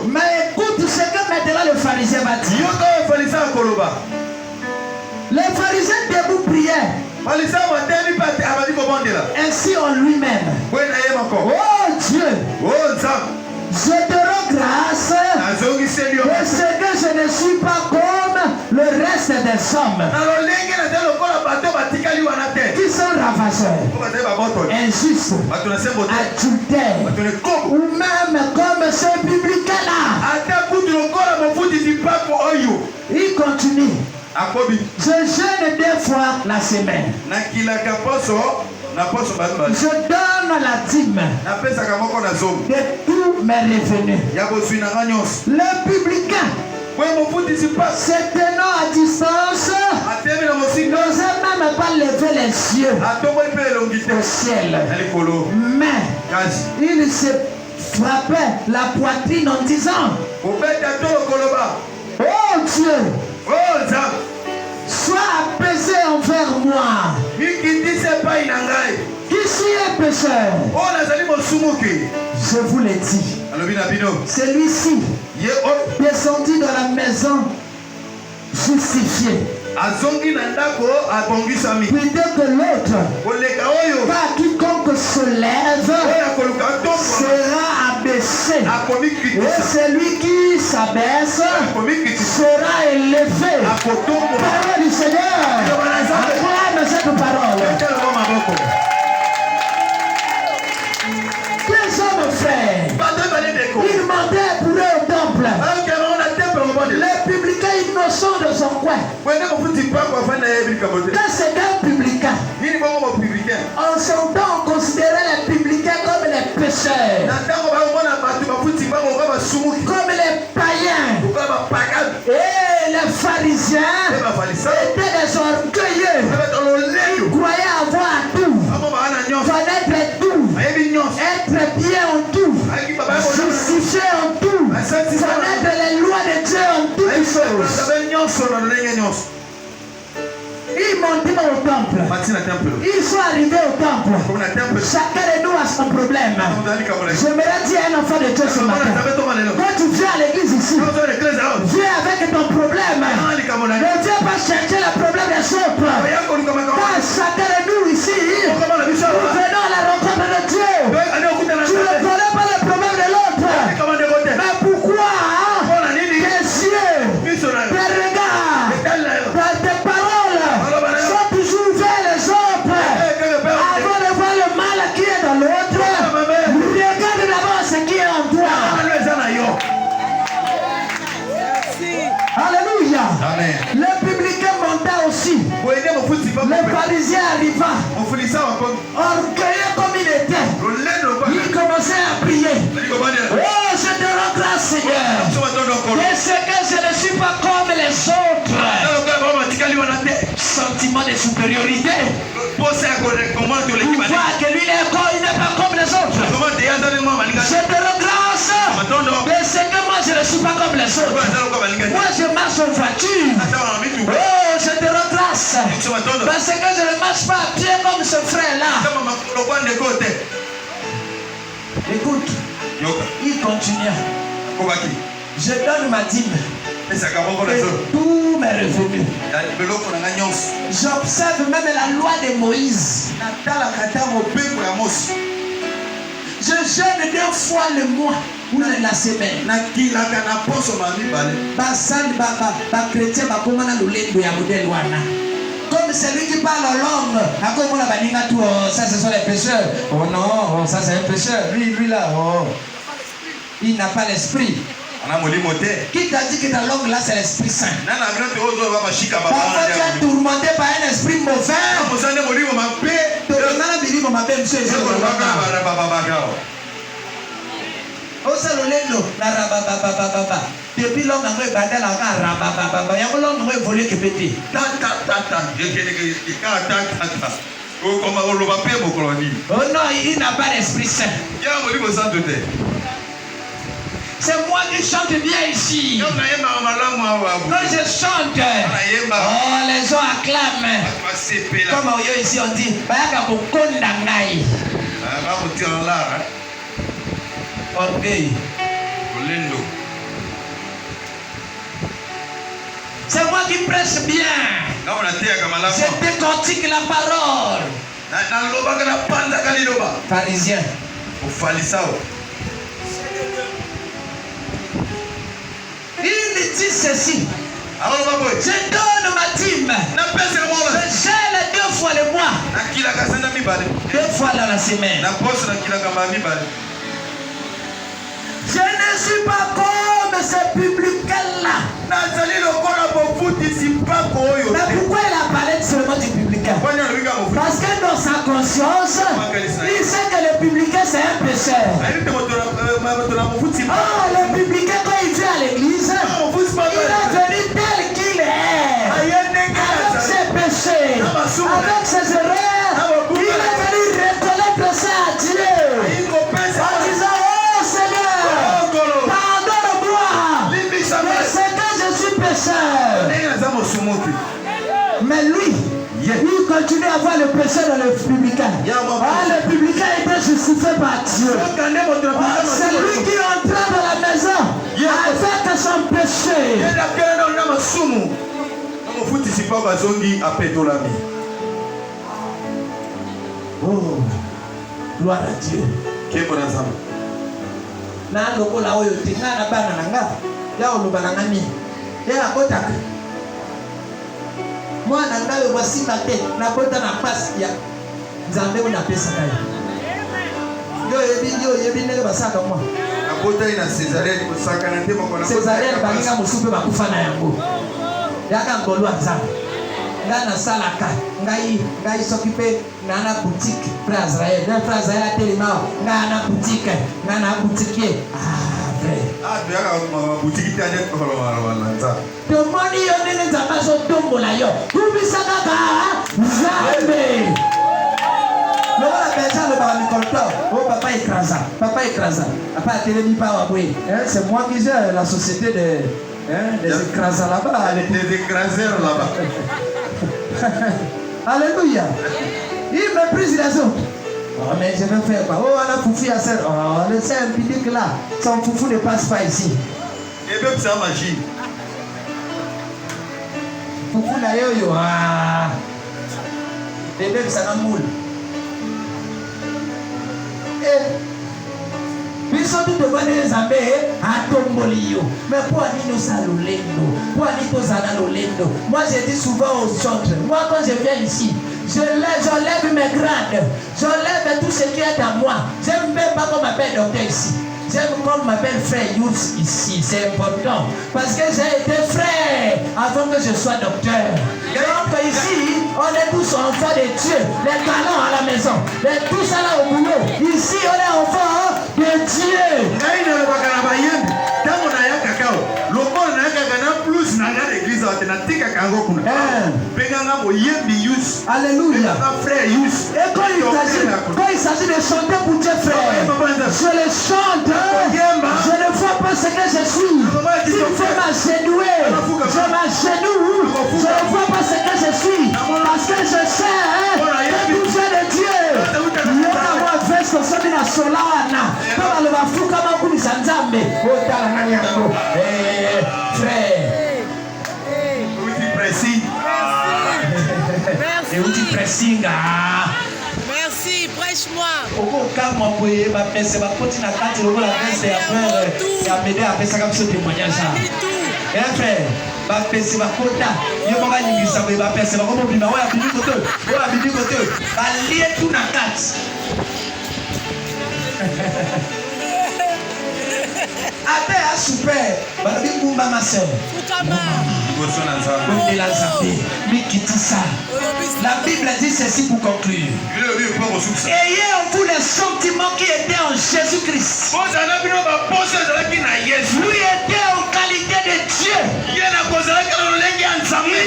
Mais écoute ce que maintenant le pharisien va dire. Le pharisien debout priait. Ainsi en lui-même. Oh Dieu, je te rends grâce parce que je ne suis pas comme le reste des hommes qui sont ravageurs, injustes, adultères, ou même comme ce publicain-là. Il continue. Je jeûne 2 fois la semaine. Je donne la dîme de tous mes revenus. Le publicain, se tenant à distance, n'osait même pas lever les yeux au ciel. Mais il se frappait la poitrine en disant: oh Dieu, sois apaisé envers moi, qui suis pécheur. Je vous l'ai dit, celui-ci descendu dans la maison justifié plutôt que l'autre, car quiconque se lève sera abaissé, et celui qui s'abaisse sera élevé. Parole du Seigneur. Acclame cette parole. Quels hommes frères, ils demandaient pour eux au temple. Les publicains innocents de son coin. Quand c'est un publicain, en son temps on considérait les publicains comme les pécheurs, comme les païens. Et les pharisiens étaient des orgueilleux. Ils croyaient avoir tout, connaître tout, être bien en tout, justifier en tout, connaître les lois de Dieu en toutes choses. Ils montent au temple. Ils sont arrivés au temple. Chacun de nous a son problème. J'aimerais dire à un enfant de Dieu ce matin, quand tu viens à l'église ici, viens avec ton problème. Ne viens pas chercher le problème des autres. Car chacun de nous ici, nous venons à la rencontre de Dieu. Tu ne connais pas le problème de l'autre. Mais pourquoi tes yeux, tes regards, tes paroles sont toujours vers les autres avant de voir le mal qui est dans l'autre? Regarde d'abord ce qui est en toi. Alléluia. Le publicain monta aussi. Le pharisien arriva, orgueilleux comme il était. Il commençait à prier. Oh, je te rends grâce, Seigneur, parce que je ne suis pas comme les autres. Sentiment de supériorité. Voir que lui n'est pas comme les autres. Je te rends grâce parce que moi je ne suis pas comme les autres. Moi je marche en voiture. Oh, je te rends grâce parce que je ne marche pas à pied comme ce frère-là. Écoute, il continue. Je donne ma dîme et tous mes revenus. J'observe même la loi de Moïse. Je jeûne 2 fois le mois ou la semaine. Comme celui qui parle en langue, ça ce sont les pécheurs. Oh non, ça c'est un pécheur. Lui là, oh. Il n'a pas l'esprit. Qui t'a dit que ta langue là c'est l'Esprit Saint? Parfois tu es tourmenté par un esprit mauvais. Depuis longtemps, oh non, il n'a pas l'Esprit Saint. C'est moi qui chante bien ici. Quand je chante, oh, les gens acclament. Comme ici on dit, orgueil. prêche bien, je décortique la parole. Pharisien. Il dit ceci. Je donne ma dîme. Je gèle 2 fois le mois. 2 fois dans la semaine. Je ne suis pas comme ce publicain-là. Mais pourquoi il a parlé seulement du publicain? Parce que dans sa conscience, il sait que le publicain c'est un pécheur. Oh, le publicain quand il vient à l'église, il est venu tel qu'il est. Avec ses péchés, avec ses erreurs, il est venu reconnaître ça à Dieu. En disant, oh Seigneur, pardonne-moi. Mais c'est que je suis pécheur. Mais lui, il continue à voir le péché dans le publicain. Le publicain était justifié par Dieu. C'est lui qui entra dans la maison avec son péché. Oh, gloire à Dieu. Moi, je voici ma tête. Na kota na passe ya. Nzambe una pesa kai. Yo yebi nele basaka moi. Na kota ina Césarine basaka na tema kona. Césarine balinga musupe bakufa na yango. Yaka ngolo nzambe. Ngana salaka. Ngai s'occuper na boutique Frère Israël. Na Frère Israël a tellement na boutique. Na boutique. Tu boutique internet pour le demande yo nene nzamba zo tombola yo. Tubisa kaka jamais. Lokola pesa le bamicolteur. Oh papa écrasant. Papa télémi pas wabwe. C'est moi qui gère la société des écrasants là-bas. Des écraseurs là-bas. Alléluia. Il méprise les autres. Oh, mais je vais faire quoi? Oh, on a foufou à ça. Oh, le sein impudique là. Son foufou ne passe pas ici. Et même ça magie. Foufou na yo yo. Ah. Et même ça n'a moule. Et biso tu devant les amis à Tombolio. Mais pour aller nous saluer, pour aller nous saluer. Moi je dis souvent au centre. Moi quand je viens ici. J'enlève mes grades, j'enlève tout ce qui est à moi. Je ne veux pas qu'on m'appelle docteur ici. J'aime qu'on m'appelle frère Yous ici, c'est important. Parce que j'ai été frère avant que je sois docteur. Donc ici, on est tous enfants de Dieu. Les talents à la maison, tout ça là au boulot. Ici, on est enfants de Dieu. Alléluia. Et quand il s'agit de chanter pour Dieu, frère, je le chante. Je ne vois pas ce que je suis. S'il faut m'agenouiller, je m'agenouille. Je ne vois pas ce que je suis. Parce que je sais que tout vient de Dieu. Merci, prêche-moi. Super, ma soeur. La Bible dit ceci pour conclure. Ayez en vous les sentiments qui étaient en Jésus-Christ. Lui était en qualité de Dieu. Il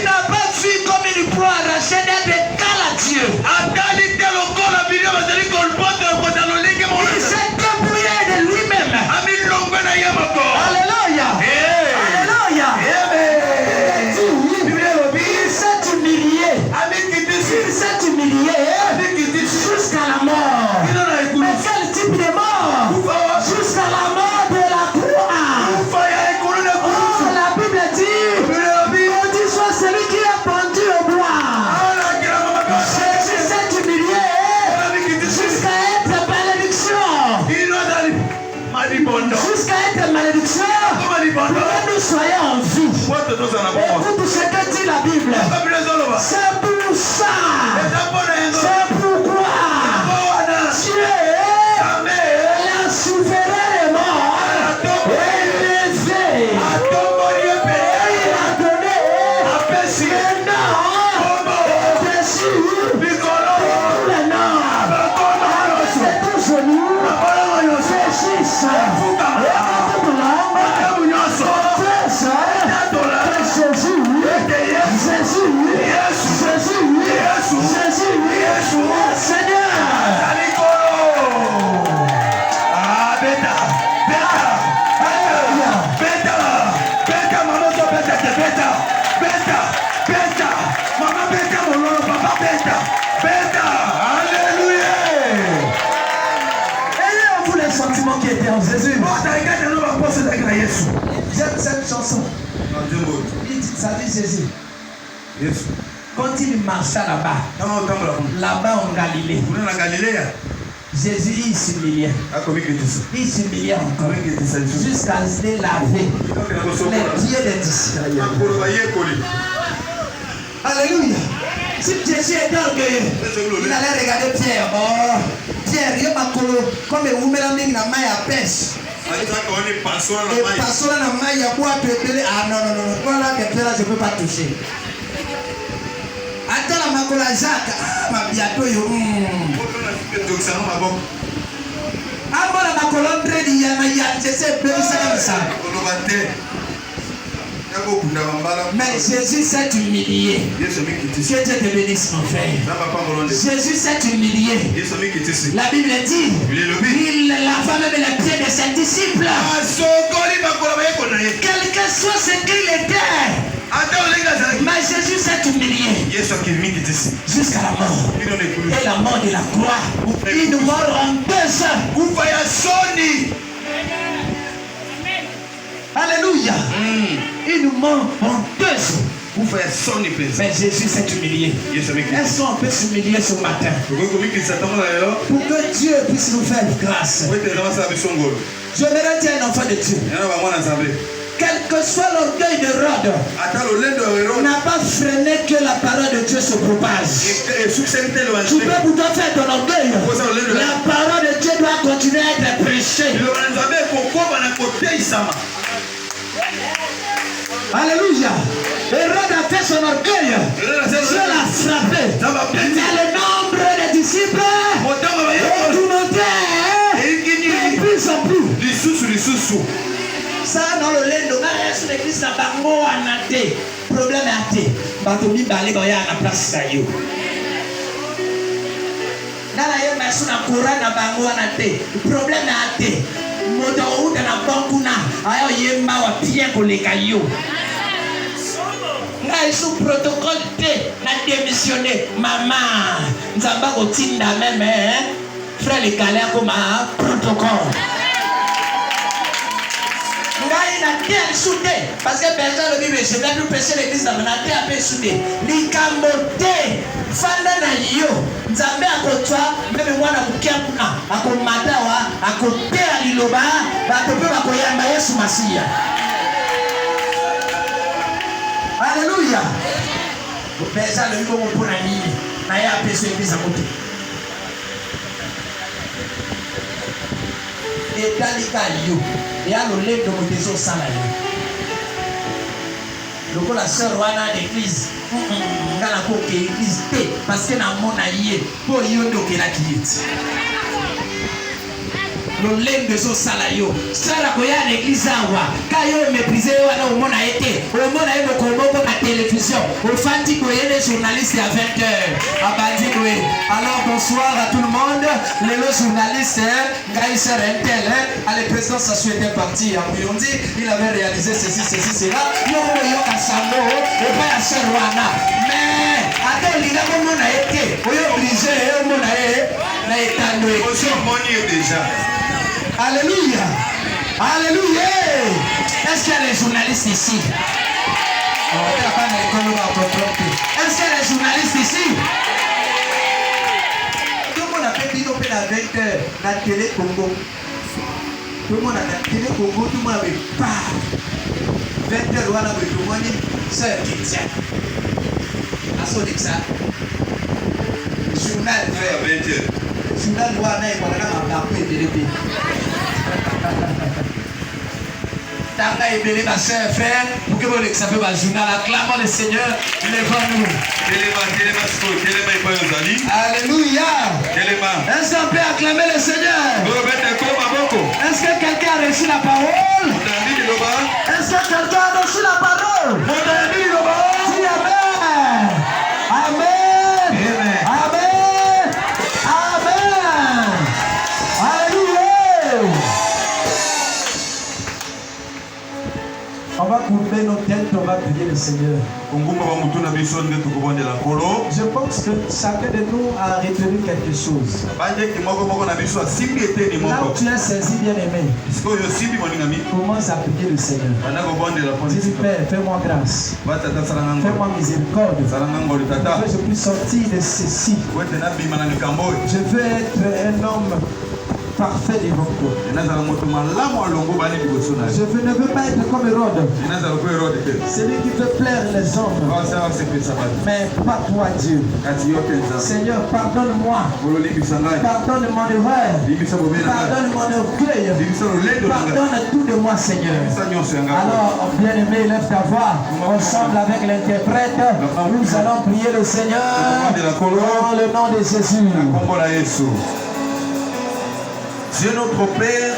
n'a pas vu comme une proie arrachée d'être égal à Dieu. Il s'est débrouillé de lui-même. Alléluia. Alléluia. Il s'est humilié. Il s'est humilié jusqu'à la mort. Mais quel type de mort? Jusqu'à la mort de la croix. nous soyons en vie. Écoute ce que dit la Bible. C'est pour ça. C'est pourquoi Dieu l'a souverainement élevé. Et il a donné un nom au-dessus de tous les noms. C'est tout genou. Fléchisse. Et toute langue. Qui était en Jésus. J'aime cette chanson. Ça dit Jésus. Quand il marcha là-bas en Galilée, Jésus il s'humiliait. Il s'humiliait encore jusqu'à se laver les pieds des disciples. Alléluia. Si Jésus était orgueilleux, il allait regarder Pierre. Oh, Pierre, il y a comme un oumélaming na maille à pêche. Et passons la maille à boire. Ah non, voilà que Pierre, je ne peux pas toucher. Attends la macola Jacques. Ah, ma biato yo. Ah, bon, la macola André, il y a je sais, ça. Mais Jésus s'est humilié. Que Dieu te bénisse, mon frère. Jésus s'est humilié. La Bible dit il lava même les pieds de ses disciples. Quel que soit ce qu'il était. Mais Jésus s'est humilié jusqu'à la mort. Et la mort de la croix. Il nous mort en deux. Alléluia. Il nous ment en deux. Mais Jésus s'est humilié. Est-ce qu'on peut s'humilier ce matin? Pour que Dieu puisse nous faire grâce. Je vais dire un enfant de Dieu. Quel que soit l'orgueil de Rhodes, n'a pas freiné que la parole de Dieu se propage. Tu peux pourtant faire ton orgueil. La parole de Dieu doit continuer à être prêchée. Alléluia. Hérode a fait son orgueil. Dieu l'a frappé. Mais le nombre de disciples est augmenté. De plus en plus. Ça dans le lendo, sur l'église na bango anate. Problème est athée. Batobi balé dans la place ça yo. Dans la yema sur na courant na bango anate. Problème est athée. Moto ou na banku na ayo yema wa pierre koleka yo. Là sous protocole T na démissionné maman. Nzamba ko tinda même frère le calé comme protocole. Parce que personne ne dit je vais plus prêcher l'église dans la terre à soudé. Likamote, fanda na yo, nzambe akotwa, même moi na mukapuna, akomatawa, akote aliloba, batope bakoyamba Yesu Masiya. Alléluia. Personne ne dit bon pour la nuit, na ya peso l'église à côté. Et dalika yo. Et à l'olé de mon déso salarié. Donc la sœur wana d'église, dans la coque église parce que dans mon aïe, pour y aller au Kérakit. L'olé de déso salarié. Sœur a koya l'église awa. Quand yo méprisé wana au mon aïe, au mon aïe au combo pour la télévision. Au fati koye les journalistes à 20h. Abadi koye. Alors bonsoir à tout le monde. Les journalistes, Gaïsser Intel, à la présidence, ça souhaitait partir. Il avait réalisé ceci, cela. Il y a un Sambo, et pas un Serwana. Mais, attends, il a été obligé, on a été déjà. Alléluia. Alléluia. Est-ce qu'il y a les journalistes ici? Est-ce qu'il y a les journalistes ici? À 20h, la télé Congo. Tout le monde a la télé Congo, tout le monde avait pas. 20h wana boye tomoni sœur Kitia asonekisa journal frère journal wana ekwaka na makambo ebele te tanga ebele ma sœur frère pour que bolekisa mpe bajournal acclamons le Seigneur levons-nous. Alléluia. Est-ce qu'on peut acclamer le Seigneur? Est-ce que quelqu'un a reçu la parole? Est-ce que quelqu'un a reçu la parole? Dis Amen. Amen. Amen. Amen. Alléluia. On va couvrir nos têtes, on va prier le Seigneur. Je pense que chacun de nous a retenu quelque chose. Là où tu es saisi, bien aimé, commence à prier le Seigneur. Dis Père, fais-moi grâce. Fais-moi miséricorde. Que je puisse sortir de ceci. Je veux être un homme parfait devant toi. Je ne veux pas être comme Hérode. Celui qui veut plaire les hommes. Mais pas toi, Dieu. Seigneur, pardonne-moi. Pardonne mon erreur. Pardonne mon orgueil. Pardonne tout de moi, Seigneur. Alors, bien-aimé, lève ta voix. Ensemble avec l'interprète, nous allons prier le Seigneur dans le nom de Jésus. Dieu notre Père,